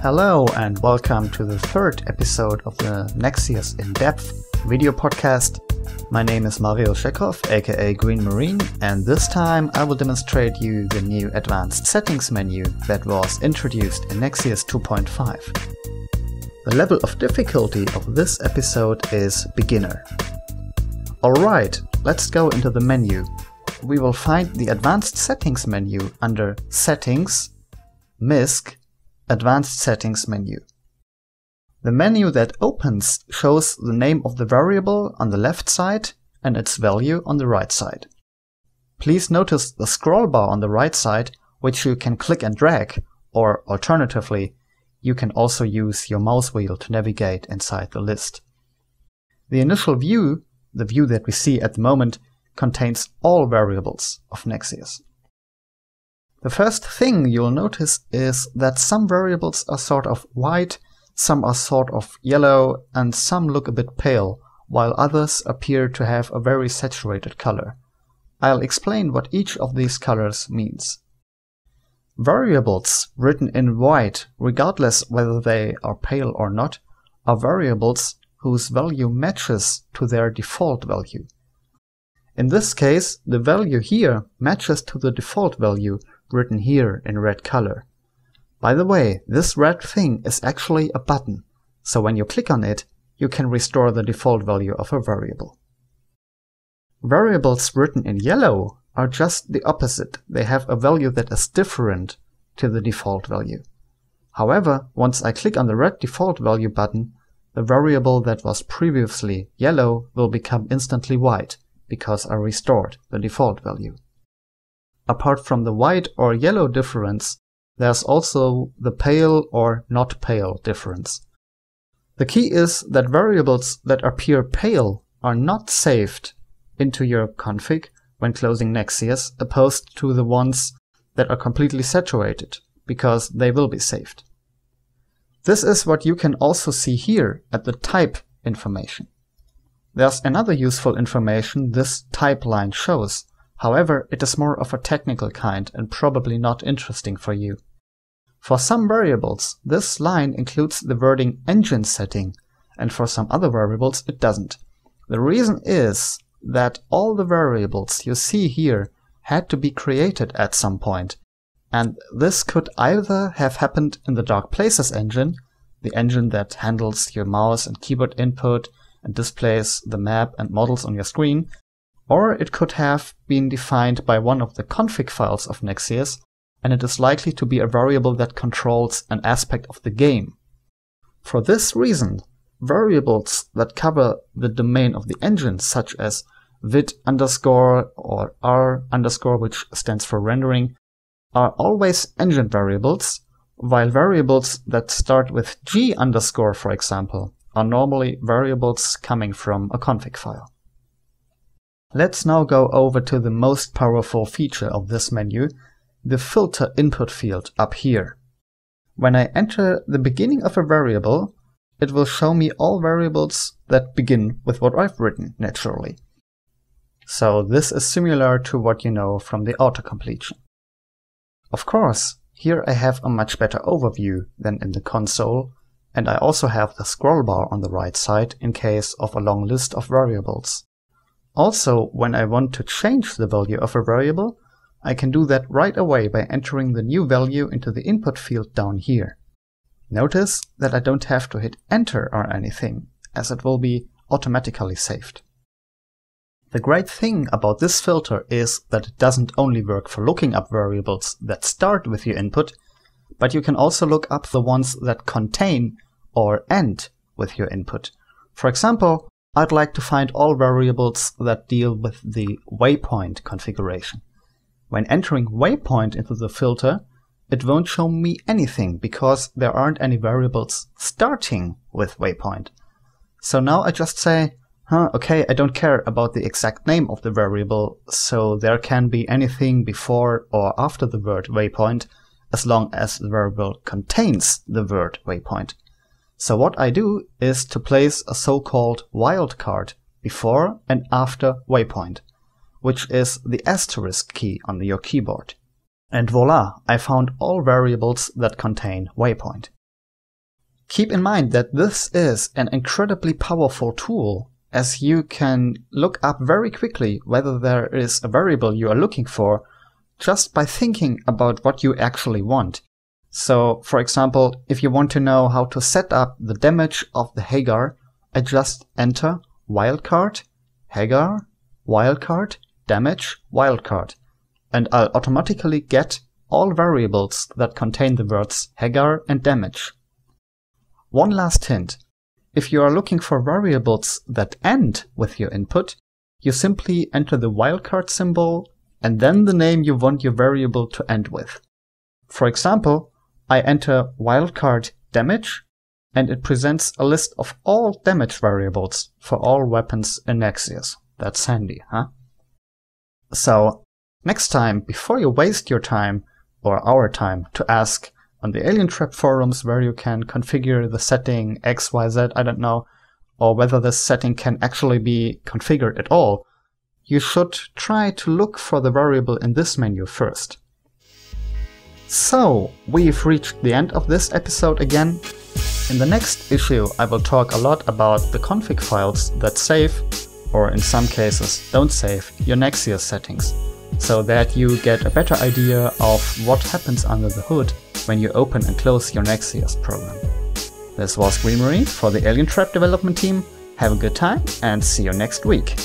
Hello and welcome to the third episode of the Nexuiz in-depth video podcast. My name is Mario Chekhov, aka Green Marine, and this time I will demonstrate you the new advanced settings menu that was introduced in Nexuiz 2.5. The level of difficulty of this episode is beginner. Alright, let's go into the menu. We will find the advanced settings menu under Settings, MISC, Advanced Settings menu. The menu that opens shows the name of the variable on the left side and its value on the right side. Please notice the scroll bar on the right side, which you can click and drag, or alternatively, you can also use your mouse wheel to navigate inside the list. The initial view, the view that we see at the moment, contains all variables of Nexuiz. The first thing you'll notice is that some variables are sort of white, some are sort of yellow, and some look a bit pale, while others appear to have a very saturated color. I'll explain what each of these colors means. Variables written in white, regardless whether they are pale or not, are variables whose value matches to their default value. In this case, the value here matches to the default value written here in red color. By the way, this red thing is actually a button, so when you click on it, you can restore the default value of a variable. Variables written in yellow are just the opposite. They have a value that is different to the default value. However, once I click on the red default value button, the variable that was previously yellow will become instantly white, because I restored the default value. Apart from the white or yellow difference, there's also the pale or not pale difference. The key is that variables that appear pale are not saved into your config when closing Nexuiz, opposed to the ones that are completely saturated, because they will be saved. This is what you can also see here at the type information. There's another useful information this type line shows. However, it is more of a technical kind and probably not interesting for you. For some variables, this line includes the wording engine setting, and for some other variables it doesn't. The reason is that all the variables you see here had to be created at some point, and this could either have happened in the Dark Places engine, the engine that handles your mouse and keyboard input and displays the map and models on your screen, or it could have been defined by one of the config files of Nexuiz, and it is likely to be a variable that controls an aspect of the game. For this reason, variables that cover the domain of the engine, such as vid_ or r_, which stands for rendering, are always engine variables, while variables that start with g_, for example, are normally variables coming from a config file. Let's now go over to the most powerful feature of this menu, the filter input field up here. When I enter the beginning of a variable, it will show me all variables that begin with what I've written, naturally. So this is similar to what you know from the autocompletion. Of course, here I have a much better overview than in the console, and I also have the scroll bar on the right side in case of a long list of variables. Also, when I want to change the value of a variable, I can do that right away by entering the new value into the input field down here. Notice that I don't have to hit enter or anything, as it will be automatically saved. The great thing about this filter is that it doesn't only work for looking up variables that start with your input, but you can also look up the ones that contain or end with your input. For example, I'd like to find all variables that deal with the waypoint configuration. When entering waypoint into the filter, it won't show me anything because there aren't any variables starting with waypoint. So now I just say, okay, I don't care about the exact name of the variable, so there can be anything before or after the word waypoint, as long as the variable contains the word waypoint. So what I do is to place a so-called wildcard before and after waypoint, which is the asterisk key on your keyboard. And voila, I found all variables that contain waypoint. Keep in mind that this is an incredibly powerful tool, as you can look up very quickly whether there is a variable you are looking for just by thinking about what you actually want. So, for example, if you want to know how to set up the damage of the Hagar, I just enter wildcard, Hagar, wildcard, damage, wildcard, and I'll automatically get all variables that contain the words Hagar and damage. One last hint. If you are looking for variables that end with your input, you simply enter the wildcard symbol and then the name you want your variable to end with. For example, I enter wildcard damage and it presents a list of all damage variables for all weapons in Nexuiz. That's handy, huh? So, next time, before you waste your time or our time to ask on the Alien Trap forums where you can configure the setting XYZ, I don't know, or whether this setting can actually be configured at all, you should try to look for the variable in this menu first. So, we've reached the end of this episode again. In the next issue I will talk a lot about the config files that save, or in some cases don't save, your Nexuiz settings, so that you get a better idea of what happens under the hood when you open and close your Nexuiz program. This was Green Marine for the Alien Trap development team. Have a good time and see you next week.